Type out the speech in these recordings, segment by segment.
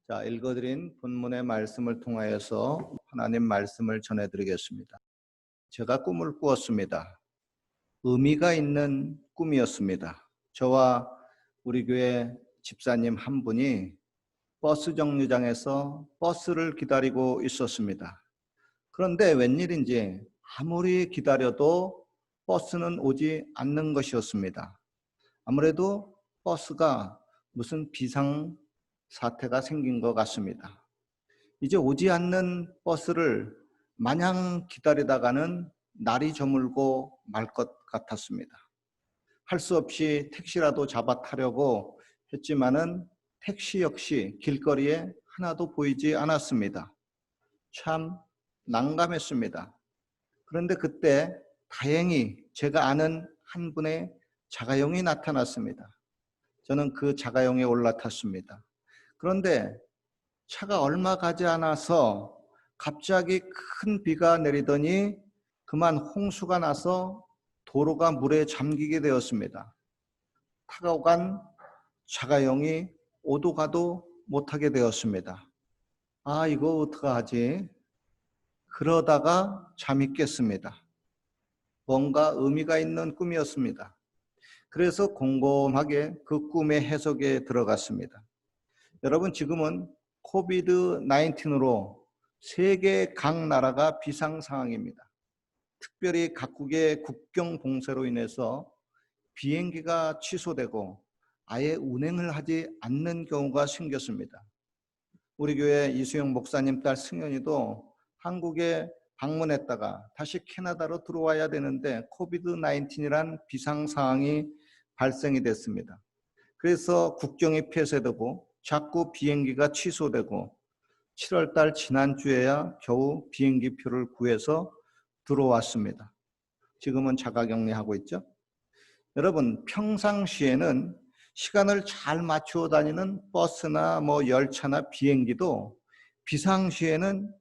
자, 읽어드린 본문의 말씀을 통하여서 하나님 말씀을 전해드리겠습니다. 제가 꿈을 꾸었습니다. 의미가 있는 꿈이었습니다. 저와 우리 교회 집사님 한 분이 버스 정류장에서 버스를 기다리고 있었습니다. 그런데 웬일인지 아무리 기다려도 버스는 오지 않는 것이었습니다. 아무래도 버스가 무슨 비상 사태가 생긴 것 같습니다. 이제 오지 않는 버스를 마냥 기다리다가는 날이 저물고 말 것 같았습니다. 할 수 없이 택시라도 잡아 타려고 했지만은 택시 역시 길거리에 하나도 보이지 않았습니다. 참 난감했습니다. 그런데 그때 다행히 제가 아는 한 분의 자가용이 나타났습니다. 저는 그 자가용에 올라탔습니다. 그런데 차가 얼마 가지 않아서 갑자기 큰 비가 내리더니 그만 홍수가 나서 도로가 물에 잠기게 되었습니다. 타고 간 자가용이 오도 가도 못하게 되었습니다. 아, 이거 어떡하지? 그러다가 잠이 깼습니다. 뭔가 의미가 있는 꿈이었습니다. 그래서 곰곰하게 그 꿈의 해석에 들어갔습니다. 여러분, 지금은 코비드-19으로 세계 각 나라가 비상 상황입니다. 특별히 각국의 국경 봉쇄로 인해서 비행기가 취소되고 아예 운행을 하지 않는 경우가 생겼습니다. 우리 교회 이수영 목사님 딸 승현이도 한국에 방문했다가 다시 캐나다로 들어와야 되는데 코비드-19이란 비상 상황이 발생이 됐습니다. 그래서 국경이 폐쇄되고 자꾸 비행기가 취소되고 7월 달 지난주에야 겨우 비행기 표를 구해서 들어왔습니다. 지금은 자가격리하고 있죠. 여러분, 평상시에는 시간을 잘 맞추어 다니는 버스나 열차나 비행기도 비상시에는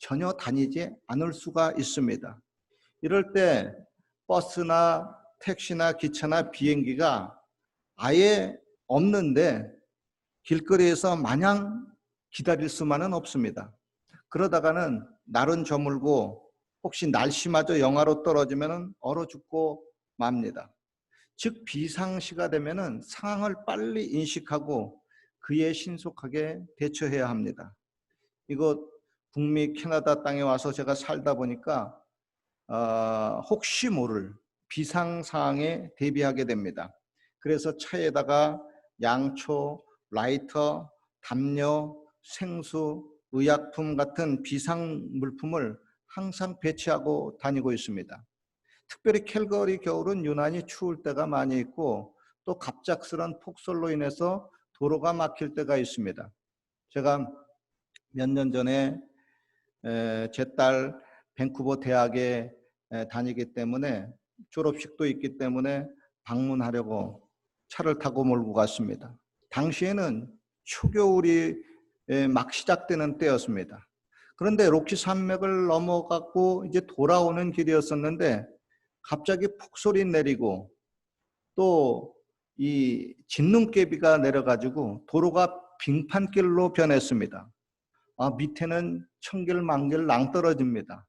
전혀 다니지 않을 수가 있습니다. 이럴 때 버스나 택시나 기차나 비행기가 아예 없는데 길거리에서 마냥 기다릴 수만은 없습니다. 그러다가는 날은 저물고 혹시 날씨마저 영하로 떨어지면 얼어 죽고 맙니다. 즉 비상시가 되면은 상황을 빨리 인식하고 그에 신속하게 대처해야 합니다. 이거 북미 캐나다 땅에 와서 제가 살다 보니까 혹시 모를 비상 상황에 대비하게 됩니다. 그래서 차에다가 양초, 라이터, 담요, 생수, 의약품 같은 비상 물품을 항상 배치하고 다니고 있습니다. 특별히 캘거리 겨울은 유난히 추울 때가 많이 있고 또 갑작스런 폭설로 인해서 도로가 막힐 때가 있습니다. 제가 몇 년 전에 제 딸 밴쿠버 대학에 다니기 때문에 졸업식도 있기 때문에 방문하려고 차를 타고 몰고 갔습니다. 당시에는 초겨울이 막 시작되는 때였습니다. 그런데 록시 산맥을 넘어가고 이제 돌아오는 길이었었는데 갑자기 폭설이 내리고 또 이 진눈깨비가 내려가지고 도로가 빙판길로 변했습니다. 밑에는 천길만길 낭떠러집니다.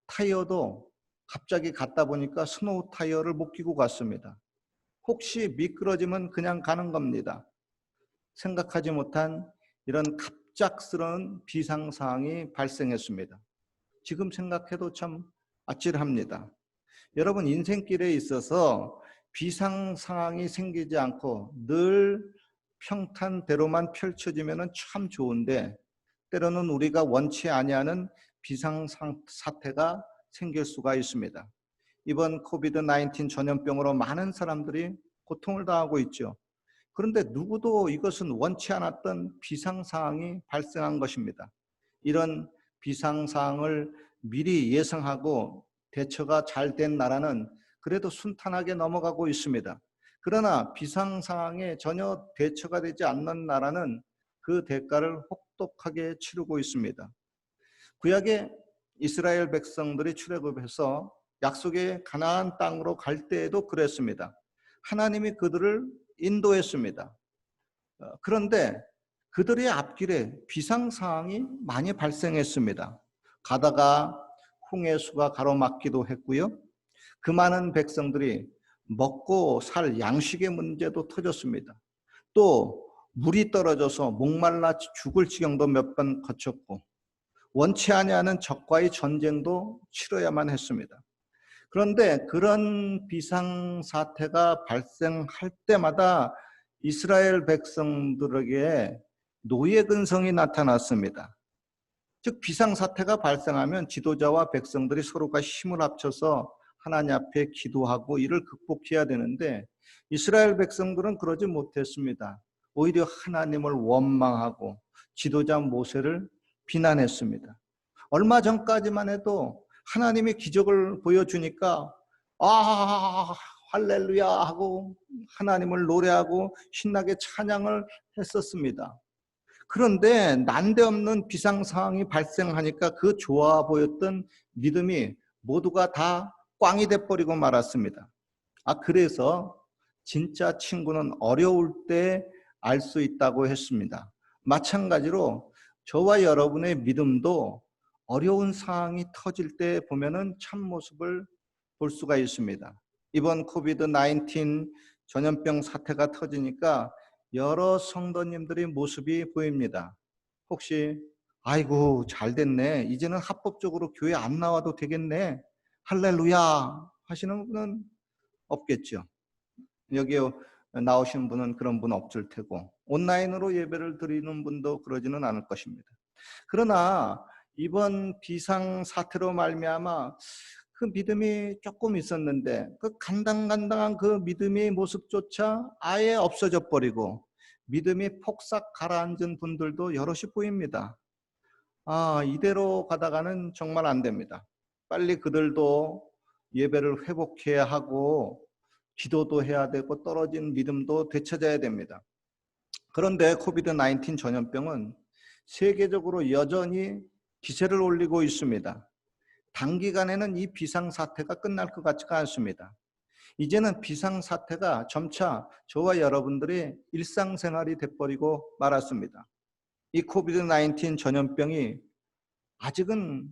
타이어도 갑자기 갔다 보니까 스노우 타이어를 못 끼고 갔습니다. 혹시 미끄러지면 그냥 가는 겁니다. 생각하지 못한 이런 갑작스러운 비상사항이 발생했습니다. 지금 생각해도 참 아찔합니다. 여러분, 인생길에 있어서 비상상황이 생기지 않고 늘 평탄대로만 펼쳐지면 참 좋은데 때로는 우리가 원치 아니하는 비상사태가 생길 수가 있습니다. 이번 코비드-19 전염병으로 많은 사람들이 고통을 당하고 있죠. 그런데 누구도 이것은 원치 않았던 비상상황이 발생한 것입니다. 이런 비상상황을 미리 예상하고 대처가 잘 된 나라는 그래도 순탄하게 넘어가고 있습니다. 그러나 비상상황에 전혀 대처가 되지 않는 나라는 그 대가를 혹독하게 치르고 있습니다. 구약의 이스라엘 백성들이 출애굽해서 약속의 가나안 땅으로 갈 때에도 그랬습니다. 하나님이 그들을 인도했습니다. 그런데 그들의 앞길에 비상 상황이 많이 발생했습니다. 가다가 홍해수가 가로막기도 했고요. 그 많은 백성들이 먹고 살 양식의 문제도 터졌습니다. 또 물이 떨어져서 목말라 죽을 지경도 몇 번 거쳤고, 원치 아니하는 적과의 전쟁도 치러야만 했습니다. 그런데 그런 비상사태가 발생할 때마다 이스라엘 백성들에게 노예 근성이 나타났습니다. 즉 비상사태가 발생하면 지도자와 백성들이 서로가 힘을 합쳐서 하나님 앞에 기도하고 이를 극복해야 되는데, 이스라엘 백성들은 그러지 못했습니다. 오히려 하나님을 원망하고 지도자 모세를 비난했습니다. 얼마 전까지만 해도 하나님이 기적을 보여주니까 할렐루야 하고 하나님을 노래하고 신나게 찬양을 했었습니다. 그런데 난데없는 비상 상황이 발생하니까 그 좋아 보였던 믿음이 모두가 다 꽝이 돼버리고 말았습니다. 그래서 진짜 친구는 어려울 때 알 수 있다고 했습니다. 마찬가지로 저와 여러분의 믿음도 어려운 상황이 터질 때 보면은 참모습을 볼 수가 있습니다. 이번 코비드-19 전염병 사태가 터지니까 여러 성도님들의 모습이 보입니다. 혹시 아이고 잘 됐네, 이제는 합법적으로 교회 안 나와도 되겠네, 할렐루야 하시는 분은 없겠죠. 여기에 나오신 분은 그런 분 없을 테고, 온라인으로 예배를 드리는 분도 그러지는 않을 것입니다. 그러나 이번 비상 사태로 말미암아 그 믿음이 조금 있었는데 그 간당간당한 그 믿음의 모습조차 아예 없어져 버리고 믿음이 폭삭 가라앉은 분들도 여럿이 보입니다. 이대로 가다가는 정말 안 됩니다. 빨리 그들도 예배를 회복해야 하고 기도도 해야 되고 떨어진 믿음도 되찾아야 됩니다. 그런데 코비드-19 전염병은 세계적으로 여전히 기세를 올리고 있습니다. 단기간에는 이 비상사태가 끝날 것 같지가 않습니다. 이제는 비상사태가 점차 저와 여러분들의 일상생활이 돼버리고 말았습니다. 이 코비드-19 전염병이 아직은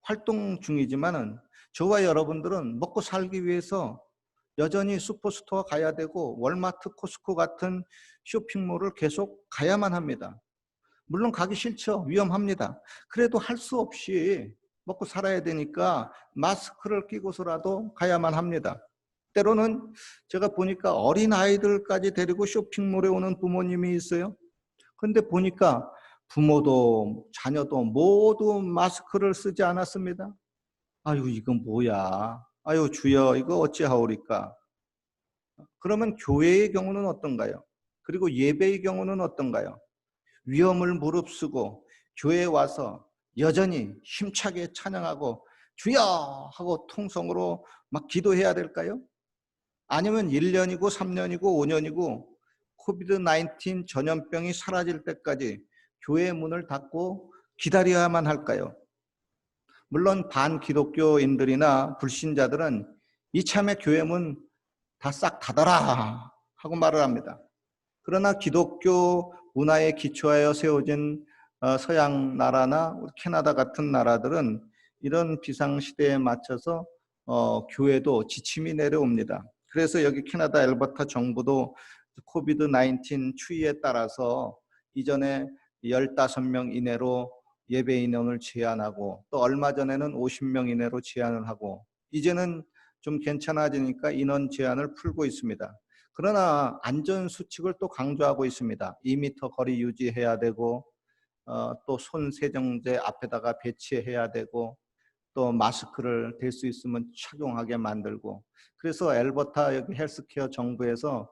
활동 중이지만은 저와 여러분들은 먹고 살기 위해서 여전히 슈퍼스토어 가야 되고 월마트, 코스코 같은 쇼핑몰을 계속 가야만 합니다. 물론 가기 싫죠. 위험합니다. 그래도 할 수 없이 먹고 살아야 되니까 마스크를 끼고서라도 가야만 합니다. 때로는 제가 보니까 어린 아이들까지 데리고 쇼핑몰에 오는 부모님이 있어요. 그런데 보니까 부모도 자녀도 모두 마스크를 쓰지 않았습니다. 아유 이건 뭐야, 아유 주여 이거 어찌하오리까. 그러면 교회의 경우는 어떤가요? 그리고 예배의 경우는 어떤가요? 위험을 무릅쓰고 교회에 와서 여전히 힘차게 찬양하고 주여 하고 통성으로 막 기도해야 될까요? 아니면 1년이고 3년이고 5년이고 코비드-19 전염병이 사라질 때까지 교회 문을 닫고 기다려야만 할까요? 물론 반기독교인들이나 불신자들은 이참에 교회 문 다 싹 닫아라 하고 말을 합니다. 그러나 기독교 문화에 기초하여 세워진 서양 나라나 캐나다 같은 나라들은 이런 비상시대에 맞춰서 교회도 지침이 내려옵니다. 그래서 여기 캐나다 엘버타 정부도 코비드-19 추이에 따라서 이전에 15명 이내로 예배 인원을 제한하고 또 얼마 전에는 50명 이내로 제한을 하고 이제는 좀 괜찮아지니까 인원 제한을 풀고 있습니다. 그러나 안전수칙을 또 강조하고 있습니다. 2m 거리 유지해야 되고 또 손 세정제 앞에다가 배치해야 되고 또 마스크를 될 수 있으면 착용하게 만들고, 그래서 엘버타 여기 헬스케어 정부에서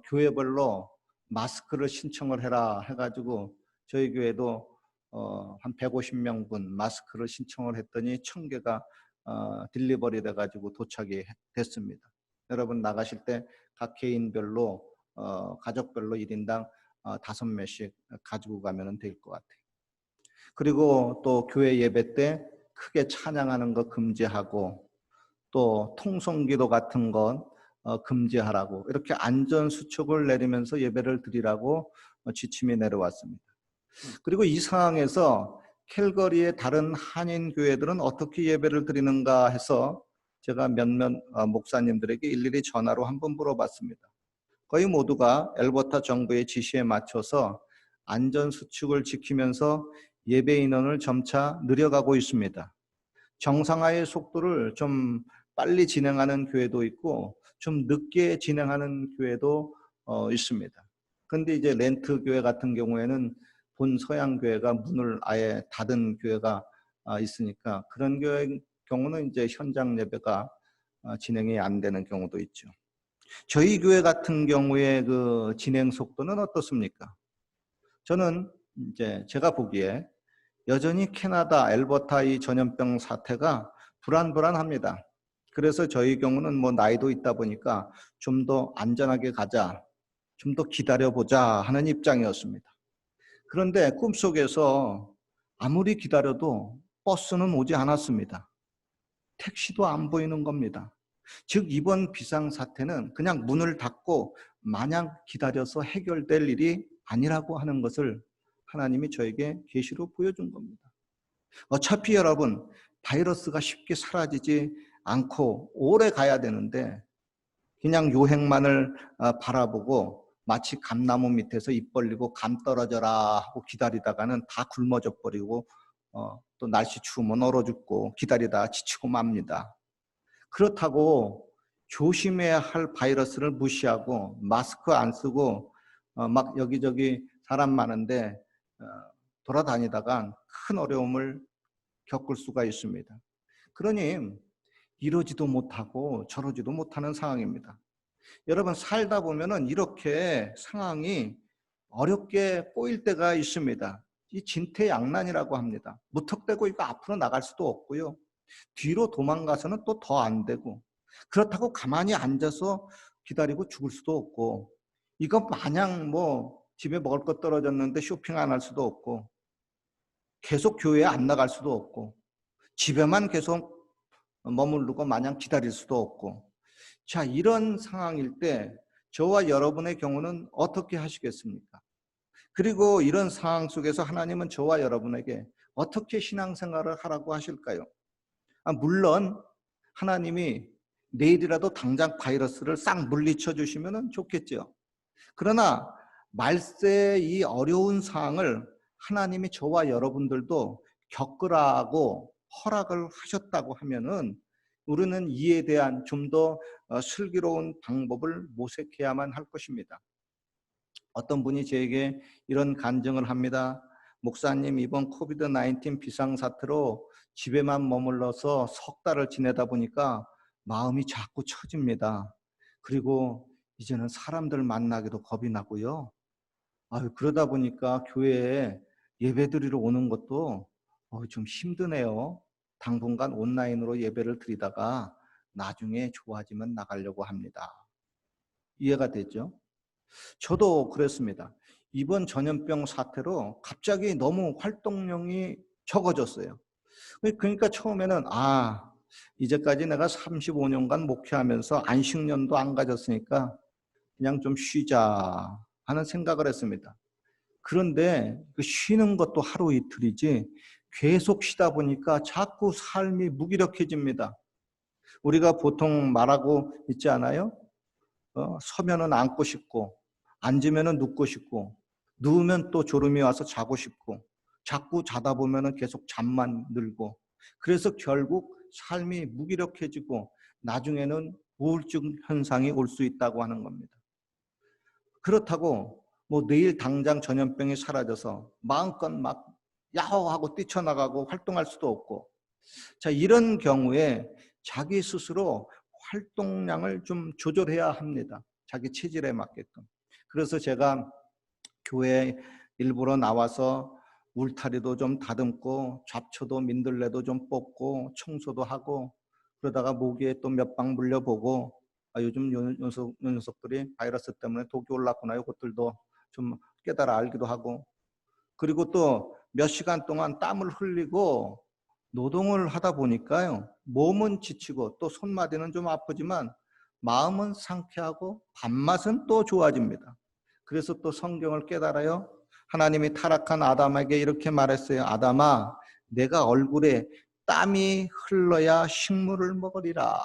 교회별로 마스크를 신청을 해라 해가지고 저희 교회도 한 150명분 마스크를 신청을 했더니 1000개가 딜리버리 돼가지고 도착이 됐습니다. 여러분 나가실 때 각 개인별로 가족별로 1인당 5매씩 가지고 가면 될 것 같아요. 그리고 또 교회 예배 때 크게 찬양하는 거 금지하고 또 통성기도 같은 건 금지하라고 이렇게 안전수칙을 내리면서 예배를 드리라고 지침이 내려왔습니다. 그리고 이 상황에서 캘거리의 다른 한인 교회들은 어떻게 예배를 드리는가 해서 제가 몇몇 목사님들에게 일일이 전화로 한번 물어봤습니다. 거의 모두가 엘버타 정부의 지시에 맞춰서 안전수칙을 지키면서 예배 인원을 점차 늘려가고 있습니다. 정상화의 속도를 좀 빨리 진행하는 교회도 있고 좀 늦게 진행하는 교회도 있습니다. 그런데 이제 렌트 교회 같은 경우에는 본 서양 교회가 문을 아예 닫은 교회가 있으니까 그런 교회 경우는 이제 현장 예배가 진행이 안 되는 경우도 있죠. 저희 교회 같은 경우에 그 진행 속도는 어떻습니까? 저는 이제 제가 보기에 여전히 캐나다 엘버타 이 전염병 사태가 불안합니다. 그래서 저희 경우는 뭐 나이도 있다 보니까 좀 더 안전하게 가자, 좀 더 기다려보자 하는 입장이었습니다. 그런데 꿈속에서 아무리 기다려도 버스는 오지 않았습니다. 택시도 안 보이는 겁니다. 즉 이번 비상사태는 그냥 문을 닫고 마냥 기다려서 해결될 일이 아니라고 하는 것을 하나님이 저에게 계시로 보여준 겁니다. 어차피 여러분 바이러스가 쉽게 사라지지 않고 오래 가야 되는데 그냥 요행만을 바라보고 마치 감나무 밑에서 입 벌리고 감 떨어져라 하고 기다리다가는 다 굶어져 버리고 또 날씨 추우면 얼어 죽고 기다리다 지치고 맙니다. 그렇다고 조심해야 할 바이러스를 무시하고 마스크 안 쓰고 막 여기저기 사람 많은데 돌아다니다가 큰 어려움을 겪을 수가 있습니다. 그러니 이러지도 못하고 저러지도 못하는 상황입니다. 여러분 살다 보면은 이렇게 상황이 어렵게 꼬일 때가 있습니다. 이 진퇴양난이라고 합니다. 무턱대고 이거 앞으로 나갈 수도 없고요. 뒤로 도망가서는 또 더 안 되고 그렇다고 가만히 앉아서 기다리고 죽을 수도 없고 이거 마냥 뭐 집에 먹을 것 떨어졌는데 쇼핑 안 할 수도 없고 계속 교회에 안 나갈 수도 없고 집에만 계속 머무르고 마냥 기다릴 수도 없고 자 이런 상황일 때 저와 여러분의 경우는 어떻게 하시겠습니까? 그리고 이런 상황 속에서 하나님은 저와 여러분에게 어떻게 신앙생활을 하라고 하실까요? 물론 하나님이 내일이라도 당장 바이러스를 싹 물리쳐 주시면 좋겠죠. 그러나 말세의 이 어려운 상황을 하나님이 저와 여러분들도 겪으라고 허락을 하셨다고 하면은 우리는 이에 대한 좀 더 슬기로운 방법을 모색해야만 할 것입니다. 어떤 분이 저에게 이런 간증을 합니다. 목사님, 이번 코비드-19 비상사태로 집에만 머물러서 석 달을 지내다 보니까 마음이 자꾸 처집니다. 그리고 이제는 사람들 만나기도 겁이 나고요. 그러다 보니까 교회에 예배드리러 오는 것도 좀 힘드네요. 당분간 온라인으로 예배를 드리다가 나중에 좋아지면 나가려고 합니다. 이해가 되죠? 저도 그랬습니다. 이번 전염병 사태로 갑자기 너무 활동량이 적어졌어요. 그러니까 처음에는 이제까지 내가 35년간 목회하면서 안식년도 안 가졌으니까 그냥 좀 쉬자 하는 생각을 했습니다. 그런데 그 쉬는 것도 하루 이틀이지 계속 쉬다 보니까 자꾸 삶이 무기력해집니다. 우리가 보통 말하고 있지 않아요? 서면은 앉고 싶고 앉으면은 눕고 싶고 누우면 또 졸음이 와서 자고 싶고 자꾸 자다 보면은 계속 잠만 들고 그래서 결국 삶이 무기력해지고 나중에는 우울증 현상이 올 수 있다고 하는 겁니다. 그렇다고 뭐 내일 당장 전염병이 사라져서 마음껏 막 야호하고 뛰쳐나가고 활동할 수도 없고 자 이런 경우에 자기 스스로 활동량을 좀 조절해야 합니다. 자기 체질에 맞게끔. 그래서 제가 교회 일부러 나와서 울타리도 좀 다듬고 잡초도 민들레도 좀 뽑고 청소도 하고 그러다가 모기에 또 몇 방 물려보고 요즘 요 녀석들이 바이러스 때문에 독이 올랐구나 이것들도 좀 깨달아 알기도 하고 그리고 또 몇 시간 동안 땀을 흘리고 노동을 하다 보니까요 몸은 지치고 또 손마디는 좀 아프지만 마음은 상쾌하고 밥맛은 또 좋아집니다. 그래서 또 성경을 깨달아요. 하나님이 타락한 아담에게 이렇게 말했어요. 아담아, 내가 얼굴에 땀이 흘러야 식물을 먹으리라.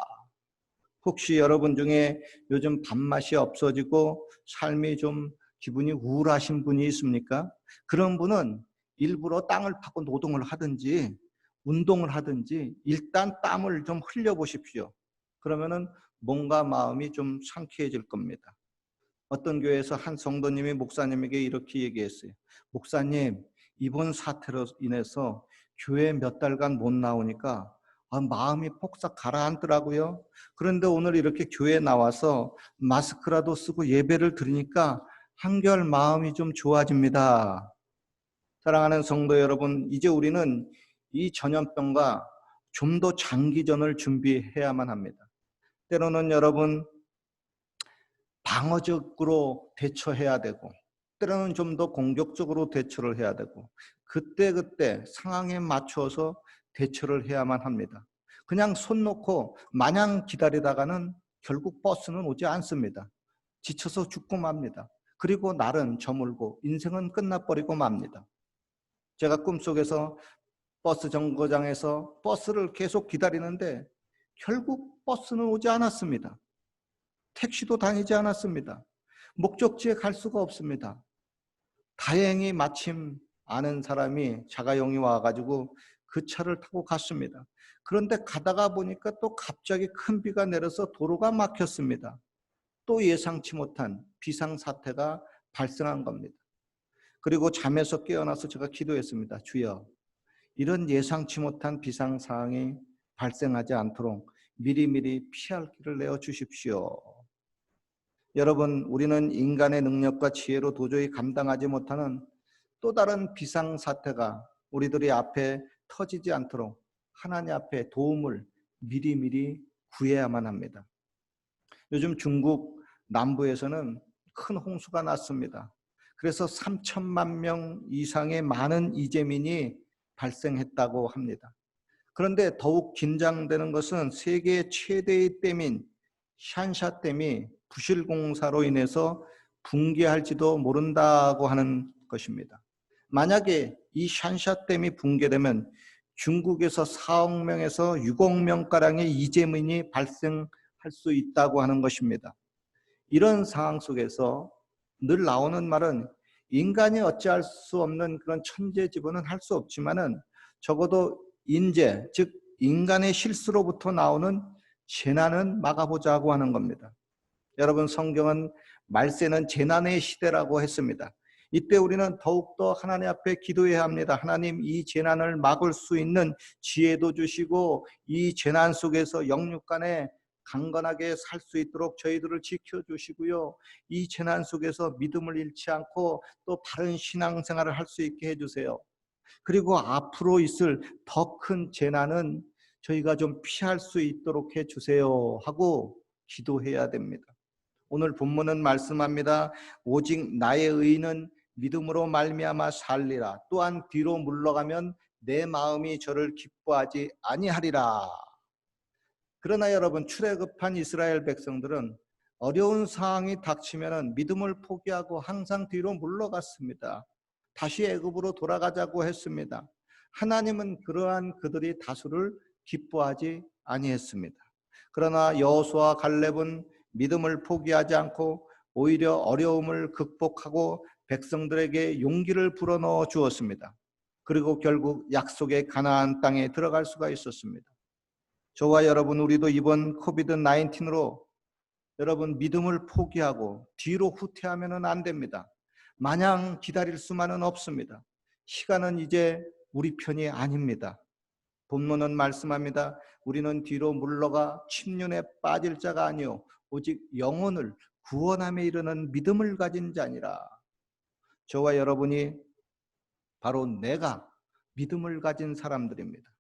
혹시 여러분 중에 요즘 밥맛이 없어지고 삶이 좀 기분이 우울하신 분이 있습니까? 그런 분은 일부러 땅을 파고 노동을 하든지 운동을 하든지 일단 땀을 좀 흘려보십시오. 그러면은 몸과 마음이 좀 상쾌해질 겁니다. 어떤 교회에서 한 성도님이 목사님에게 이렇게 얘기했어요. 목사님, 이번 사태로 인해서 교회 몇 달간 못 나오니까 마음이 폭삭 가라앉더라고요. 그런데 오늘 이렇게 교회에 나와서 마스크라도 쓰고 예배를 드리니까 한결 마음이 좀 좋아집니다. 사랑하는 성도 여러분, 이제 우리는 이 전염병과 좀 더 장기전을 준비해야만 합니다. 때로는 여러분 방어적으로 대처해야 되고 때로는 좀 더 공격적으로 대처를 해야 되고 그때그때 상황에 맞춰서 대처를 해야만 합니다. 그냥 손 놓고 마냥 기다리다가는 결국 버스는 오지 않습니다. 지쳐서 죽고 맙니다. 그리고 날은 저물고 인생은 끝나버리고 맙니다. 제가 꿈속에서 버스 정거장에서 버스를 계속 기다리는데 결국 버스는 오지 않았습니다. 택시도 다니지 않았습니다. 목적지에 갈 수가 없습니다. 다행히 마침 아는 사람이 자가용이 와가지고 그 차를 타고 갔습니다. 그런데 가다가 보니까 또 갑자기 큰 비가 내려서 도로가 막혔습니다. 또 예상치 못한 비상사태가 발생한 겁니다. 그리고 잠에서 깨어나서 제가 기도했습니다. 주여, 이런 예상치 못한 비상사항이 발생하지 않도록 미리미리 피할 길을 내어 주십시오. 여러분, 우리는 인간의 능력과 지혜로 도저히 감당하지 못하는 또 다른 비상사태가 우리들의 앞에 터지지 않도록 하나님 앞에 도움을 미리미리 구해야만 합니다. 요즘 중국 남부에서는 큰 홍수가 났습니다. 그래서 3천만 명 이상의 많은 이재민이 발생했다고 합니다. 그런데 더욱 긴장되는 것은 세계 최대의 댐인 샨샤댐이 부실공사로 인해서 붕괴할지도 모른다고 하는 것입니다. 만약에 이 샨샤댐이 붕괴되면 중국에서 4억 명에서 6억 명가량의 이재민이 발생할 수 있다고 하는 것입니다. 이런 상황 속에서 늘 나오는 말은 인간이 어찌할 수 없는 그런 천재지변은 할 수 없지만은 적어도 인재, 즉 인간의 실수로부터 나오는 재난은 막아보자고 하는 겁니다. 여러분, 성경은 말세는 재난의 시대라고 했습니다. 이때 우리는 더욱더 하나님 앞에 기도해야 합니다. 하나님, 이 재난을 막을 수 있는 지혜도 주시고 이 재난 속에서 영육간에 강건하게 살 수 있도록 저희들을 지켜주시고요. 이 재난 속에서 믿음을 잃지 않고 또 바른 신앙생활을 할 수 있게 해주세요. 그리고 앞으로 있을 더 큰 재난은 저희가 좀 피할 수 있도록 해주세요 하고 기도해야 됩니다. 오늘 본문은 말씀합니다. 오직 나의 의는 믿음으로 말미암아 살리라. 또한 뒤로 물러가면 내 마음이 저를 기뻐하지 아니하리라. 그러나 여러분, 출애굽한 이스라엘 백성들은 어려운 상황이 닥치면 믿음을 포기하고 항상 뒤로 물러갔습니다. 다시 애굽으로 돌아가자고 했습니다. 하나님은 그러한 그들이 다수를 기뻐하지 아니했습니다. 그러나 여호수아와 갈렙은 믿음을 포기하지 않고 오히려 어려움을 극복하고 백성들에게 용기를 불어넣어 주었습니다. 그리고 결국 약속의 가나안 땅에 들어갈 수가 있었습니다. 저와 여러분, 우리도 이번 코비드-19로 여러분 믿음을 포기하고 뒤로 후퇴하면 안 됩니다. 마냥 기다릴 수만은 없습니다. 시간은 이제 우리 편이 아닙니다. 본문은 말씀합니다. 우리는 뒤로 물러가 침륜에 빠질 자가 아니요 오직 영혼을 구원함에 이르는 믿음을 가진 자니라. 저와 여러분이 바로 내가 믿음을 가진 사람들입니다.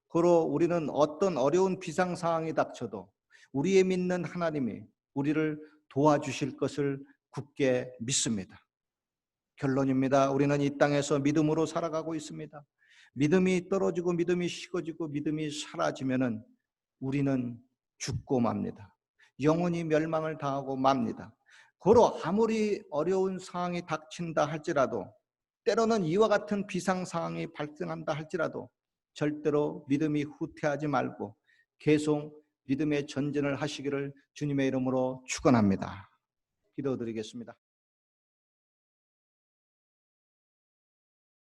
고로 우리는 어떤 어려운 비상 상황이 닥쳐도 우리의 믿는 하나님이 우리를 도와주실 것을 굳게 믿습니다. 결론입니다. 우리는 이 땅에서 믿음으로 살아가고 있습니다. 믿음이 떨어지고 믿음이 식어지고 믿음이 사라지면은 우리는 죽고 맙니다. 영원히 멸망을 당하고 맙니다. 고로 아무리 어려운 상황이 닥친다 할지라도, 때로는 이와 같은 비상 상황이 발생한다 할지라도 절대로 믿음이 후퇴하지 말고 계속 믿음의 전진을 하시기를 주님의 이름으로 축원합니다. 기도드리겠습니다.